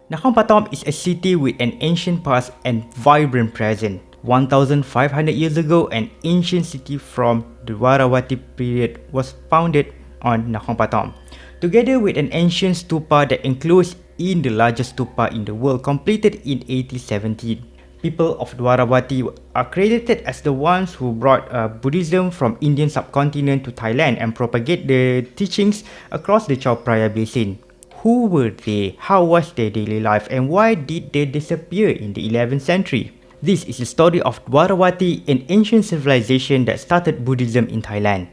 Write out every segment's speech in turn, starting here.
Nakhon Pathom is a city with an ancient past and vibrant present. 1500 years ago, an ancient city from the Dwarawati period was founded on Nakhon Pathom. Together with an ancient stupa that enclosed in the largest stupa in the world, completed in 1817. People of Dwarawati are credited as the ones who brought Buddhism from Indian subcontinent to Thailand and propagate the teachings across the Chao Phraya Basin. Who were they? How was their daily life? And why did they disappear in the 11th century? This is the story of Dwarawati, an ancient civilization that started Buddhism in Thailand.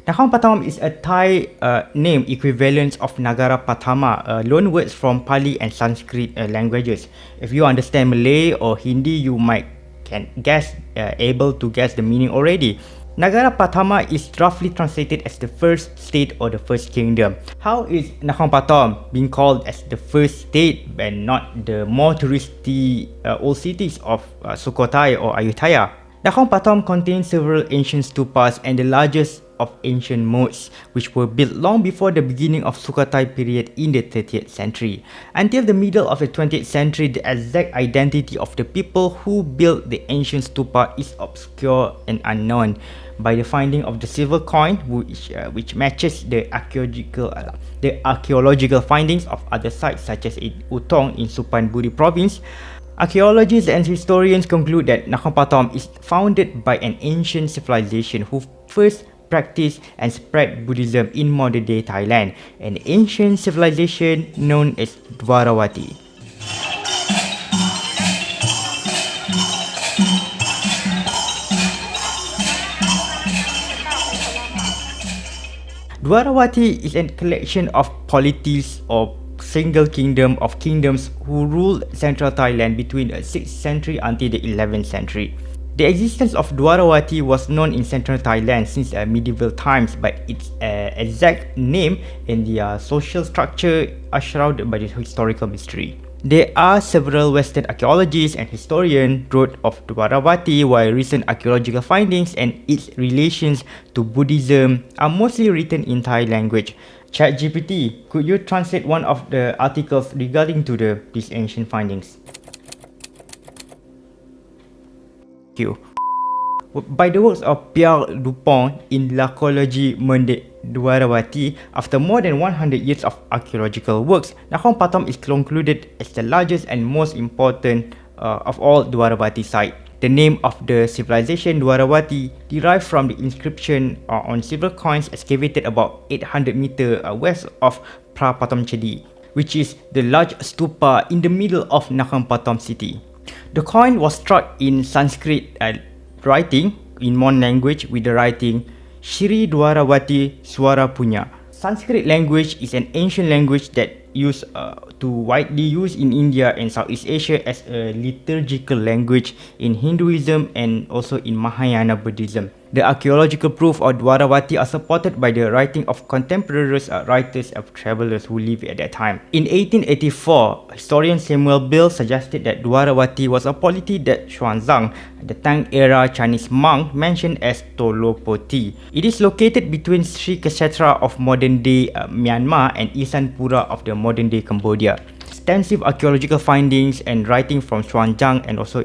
Nakhon Pathom is a Thai name equivalent of Nagara Pathama, loan words from Pali and Sanskrit languages. If you understand Malay or Hindi, you might able to guess the meaning already. Nagara Pathama is roughly translated as the first state or the first kingdom. How is Nakhon Pathom being called as the first state and not the more touristy old cities of Sukhothai or Ayutthaya? Nakhon Pathom contains several ancient stupas and the largest of ancient moats, which were built long before the beginning of Sukhothai period in the 30th century. Until the middle of the 20th century, the exact identity of the people who built the ancient stupa is obscure and unknown. By the finding of the silver coin, which matches the archaeological findings of other sites such as in Utong in Suphan province, archaeologists and historians conclude that Nakhon Pathom is founded by an ancient civilization who first practiced and spread Buddhism in modern-day Thailand, an ancient civilization known as Dwarawati. Dwarawati is a collection of polities or single kingdom of kingdoms who ruled central Thailand between the 6th century until the 11th century. The existence of Dwarawati was known in central Thailand since medieval times, but its exact name and their social structure are shrouded by the historical mystery. There are several Western archaeologists and historians wrote of Dwarawati, while recent archaeological findings and its relations to Buddhism are mostly written in Thai language. ChatGPT, could you translate one of the articles regarding to these ancient findings? By the works of Pierre Dupont in L'archéologie monde Dwarawati, after more than 100 years of archaeological works, Nakhon Pathom is concluded as the largest and most important of all Dwarawati sites. The name of the civilization Dwarawati derived from the inscription on silver coins excavated about 800 meters west of Phra Pathom Chedi, which is the large stupa in the middle of Nakhon Pathom city. The coin was struck in Sanskrit writing in Mon language with the writing Shri Dwarawati Swara Punya. Sanskrit language is an ancient language that widely used in India and Southeast Asia as a liturgical language in Hinduism and also in Mahayana Buddhism. The archaeological proof of Dwarawati are supported by the writing of contemporary writers of travelers who lived at that time. In 1884, historian Samuel Bill suggested that Dwarawati was a polity that Xuanzang, the Tang-era Chinese monk, mentioned as Tolopoti. It is located between Sri Kshetra of modern-day Myanmar and Isanpura of the modern-day Cambodia. Extensive archaeological findings and writing from Xuanzang and also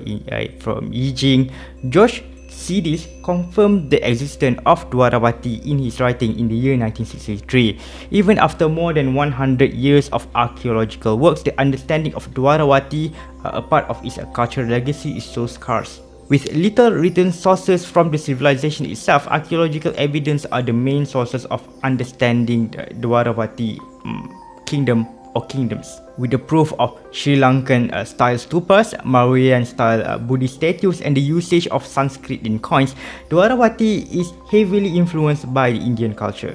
from Yijing, George Sidis confirmed the existence of Dwarawati in his writing in the year 1963. Even after more than 100 years of archaeological works, the understanding of Dwarawati, a part of its cultural legacy, is so scarce. With little written sources from the civilization itself, archaeological evidence are the main sources of understanding the Dwarawati kingdom or kingdoms. With the proof of Sri Lankan style stupas, Mauryan style Buddhist statues and the usage of Sanskrit in coins, Dwarawati is heavily influenced by the Indian culture.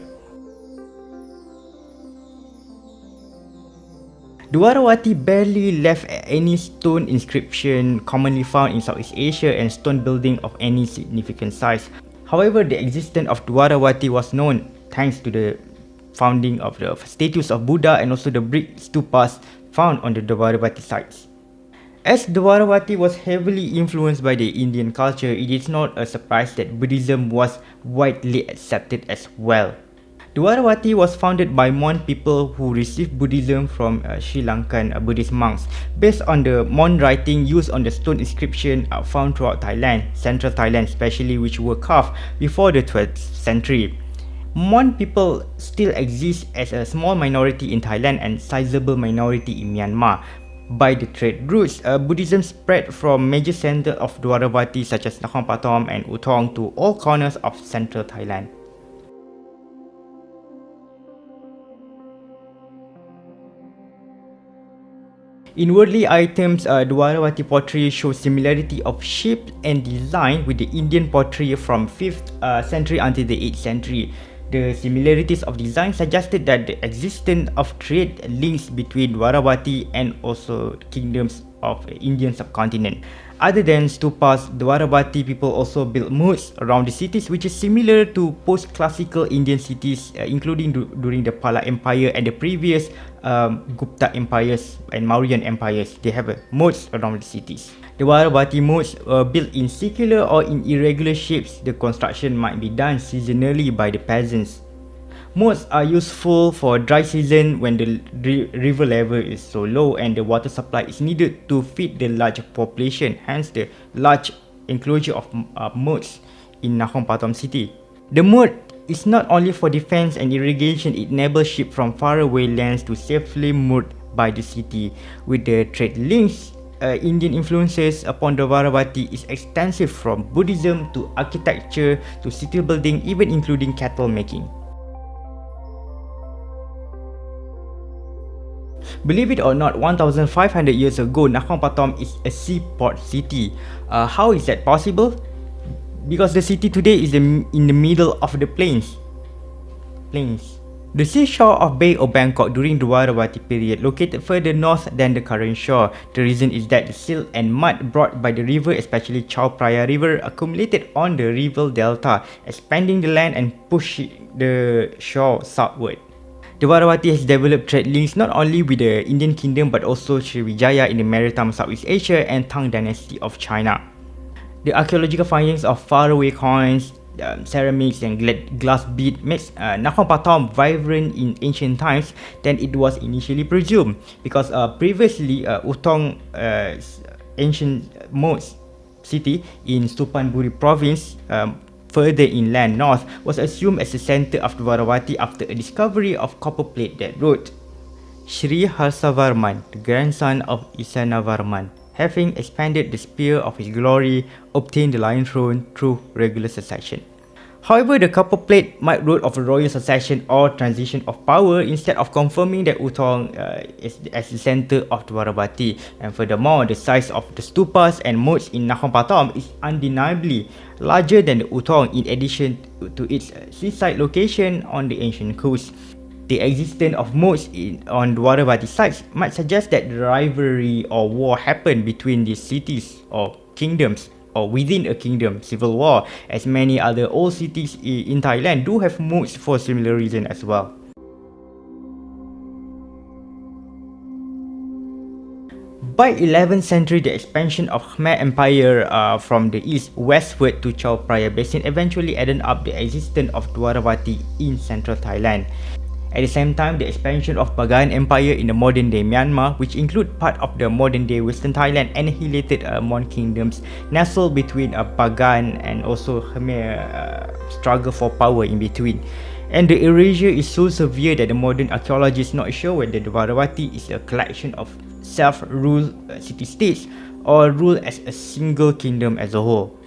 Dwarawati barely left any stone inscription commonly found in Southeast Asia and stone building of any significant size. However, the existence of Dwarawati was known thanks to the founding of the statues of Buddha and also the brick stupas found on the Dwarawati sites. As Dwaravati was heavily influenced by the Indian culture, it is not a surprise that Buddhism was widely accepted as well. Dwaravati was founded by Mon people who received Buddhism from Sri Lankan Buddhist monks. Based on the Mon writing used on the stone inscription found throughout Thailand, central Thailand especially, which were carved before the 12th century. Mon people still exist as a small minority in Thailand and sizable minority in Myanmar. By the trade routes, Buddhism spread from major centers of Dwaravati such as Nakhon Pathom and Utong to all corners of central Thailand. In worldly items, Dwaravati pottery shows similarity of shape and design with the Indian pottery from 5th century until the 8th century. The similarities of design suggested that the existence of trade links between Dwaravati and also kingdoms of the Indian subcontinent. Other than stupas, Dwaravati people also built moats around the cities, which is similar to post-classical Indian cities, including during the Pala Empire and the previous Gupta empires and Mauryan empires. They have moats around the cities. The Dwaravati moats were built in circular or in irregular shapes. The construction might be done seasonally by the peasants. Moats are useful for dry season when the river level is so low and the water supply is needed to feed the large population, hence the large enclosure of moats in Nakhon Pathom city. The moat is not only for defense and irrigation, it enables ships from faraway lands to safely moored by the city. With the trade links, Indian influences upon Dwaravati is extensive from Buddhism to architecture to city building, even including cattle making. Believe it or not, 1,500 years ago, Nakhon Pathom is a seaport city. How is that possible? Because the city today is in the middle of the plains. The seashore of Bay of Bangkok during the Dwaravati period located further north than the current shore. The reason is that the silt and mud brought by the river, especially Chao Phraya River, accumulated on the river delta, expanding the land and pushing the shore southward. Dwaravati has developed trade links not only with the Indian kingdom but also Sriwijaya in the maritime Southeast Asia and Tang dynasty of China. The archaeological findings of faraway coins, ceramics and glass bead makes Nakhon Pathom vibrant in ancient times than it was initially presumed, because previously Utong ancient moat city in Suphanburi province further inland north was assumed as the center of Dwaravati after a discovery of copper plate that wrote, Sri Harsavarman, the grandson of Isanavarman, having expanded the sphere of his glory, obtained the lion throne through regular succession. However, the copper plate might wrote of a royal succession or transition of power instead of confirming that Utong is as the center of Dwaravati. And furthermore, the size of the stupas and moats in Nakhon Pathom is undeniably larger than the Utong, in addition to its seaside location on the ancient coast. The existence of moats on Dwaravati sites might suggest that the rivalry or war happened between these cities or kingdoms, or within a kingdom, civil war, as many other old cities in Thailand do have moats for similar reason as well. By 11th century, the expansion of Khmer Empire from the east westward to Chao Phraya Basin eventually added up the existence of Dwaravati in central Thailand. At the same time, the expansion of Bagan Empire in the modern-day Myanmar, which include part of the modern-day Western Thailand, annihilated Mon kingdoms nestled between Bagan and also Khmer struggle for power in between. And the erasure is so severe that the modern archaeologists not sure whether Dwaravati is a collection of self-ruled city-states or ruled as a single kingdom as a whole.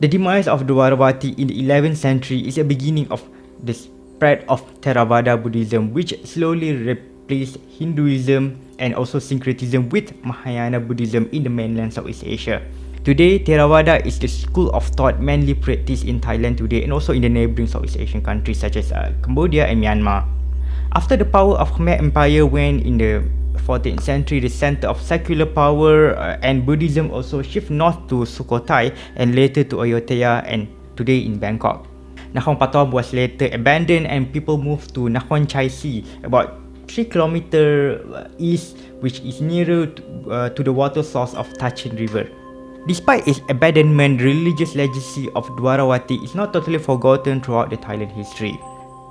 The demise of Dwaravati in the 11th century is a beginning of the spread of Theravada Buddhism, which slowly replaced Hinduism and also syncretism with Mahayana Buddhism in the mainland Southeast Asia. Today, Theravada is the school of thought mainly practiced in Thailand today and also in the neighboring Southeast Asian countries such as Cambodia and Myanmar. After the power of Khmer Empire went in the 14th century, the center of secular power and Buddhism also shift north to Sukhothai and later to Ayutthaya and today in Bangkok. Nakhon Pathom was later abandoned and people moved to Nakhon Chai Si about 3 kilometers east, which is nearer to the water source of Tachin River. Despite its abandonment, the religious legacy of Dwarawati is not totally forgotten throughout the Thailand history.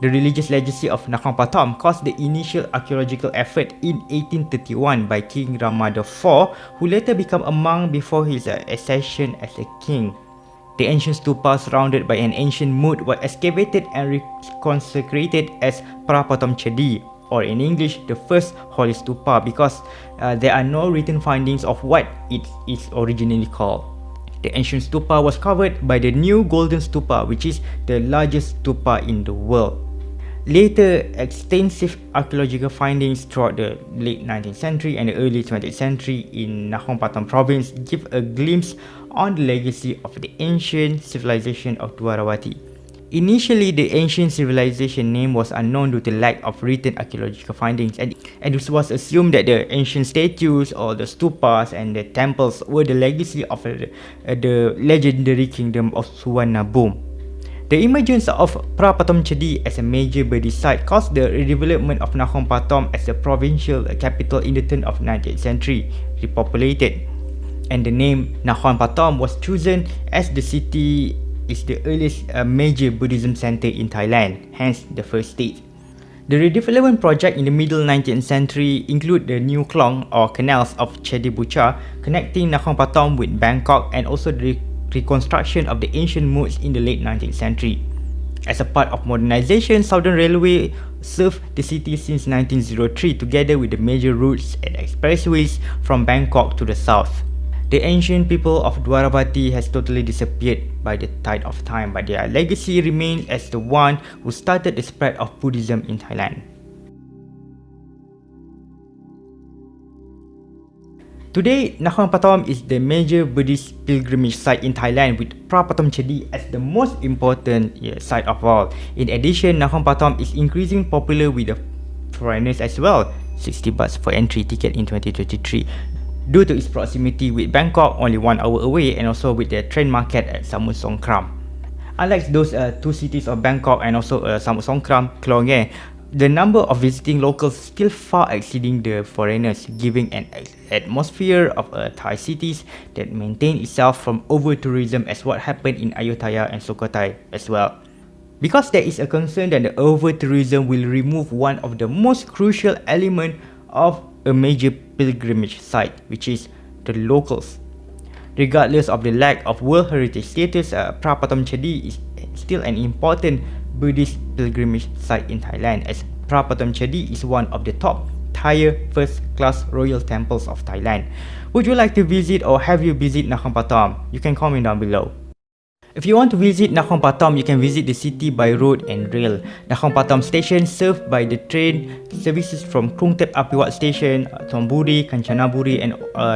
The religious legacy of Nakhon Pathom caused the initial archaeological effort in 1831 by King Rama IV, who later became a monk before his accession as a king. The ancient stupa surrounded by an ancient moat were excavated and reconsecrated as Prapathom Chedi, or in English, the first holy stupa, because there are no written findings of what it is originally called. The ancient stupa was covered by the new golden stupa, which is the largest stupa in the world. Later, extensive archaeological findings throughout the late 19th century and the early 20th century in Nakhon Pathom province give a glimpse on the legacy of the ancient civilization of Dwarawati. Initially, the ancient civilization name was unknown due to lack of written archaeological findings, and it was assumed that the ancient statues or the stupas and the temples were the legacy of the legendary kingdom of Suvarnabhumi. The emergence of Prapathom Chedi as a major Buddhist site caused the redevelopment of Nakhon Pathom as a provincial capital in the turn of 19th century, repopulated. And the name Nakhon Pathom was chosen as the city is the earliest major Buddhism center in Thailand, hence the first state. The redevelopment project in the middle 19th century include the new klong or canals of Chedi Bucha connecting Nakhon Pathom with Bangkok, and also the reconstruction of the ancient moats in the late 19th century. As a part of modernization, Southern Railway served the city since 1903 together with the major routes and expressways from Bangkok to the south. The ancient people of Dwarawati has totally disappeared by the tide of time, but their legacy remains as the one who started the spread of Buddhism in Thailand. Today, Nakhon Pathom is the major Buddhist pilgrimage site in Thailand, with Prapathom Chedi as the most important site of all. In addition, Nakhon Pathom is increasingly popular with the foreigners as well, 60 bahts for entry ticket in 2023, due to its proximity with Bangkok, only 1 hour away, and also with the train market at Samut Songkram. Unlike those two cities of Bangkok and also Samut Songkram, Klong, the number of visiting locals still far exceeding the foreigners, giving an atmosphere of Thai cities that maintain itself from over-tourism, as what happened in Ayutthaya and Sukhothai as well. Because there is a concern that the over-tourism will remove one of the most crucial elements of a major pilgrimage site, which is the locals. Regardless of the lack of World Heritage status, Prapathom Chedi is still an important Buddhist pilgrimage site in Thailand, as Prapathom Chedi is one of the top tier first-class royal temples of Thailand. Would you like to visit, or have you visited Nakhon Pathom? You can comment down below. If you want to visit Nakhon Pathom, you can visit the city by road and rail. Nakhon Pathom station served by the train services from Krungthep Apiwat station, Thonburi, Kanchanaburi, and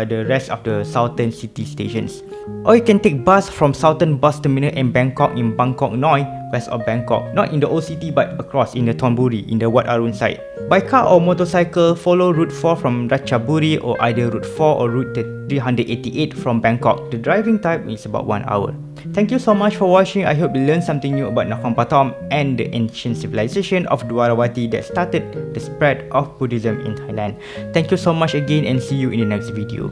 the rest of the southern city stations. Or you can take bus from Southern Bus Terminal in Bangkok in Bangkok Noi, west of Bangkok, not in the old city but across in the Thonburi, in the Wat Arun side. By car or motorcycle, follow Route 4 from Ratchaburi, or either Route 4 or Route 388 from Bangkok. The driving time is about 1 hour. Thank you so much for watching. I hope you learned something new about Nakhon Pathom and the ancient civilization of Dwarawati that started the spread of Buddhism in Thailand. Thank you so much again, and see you in the next video.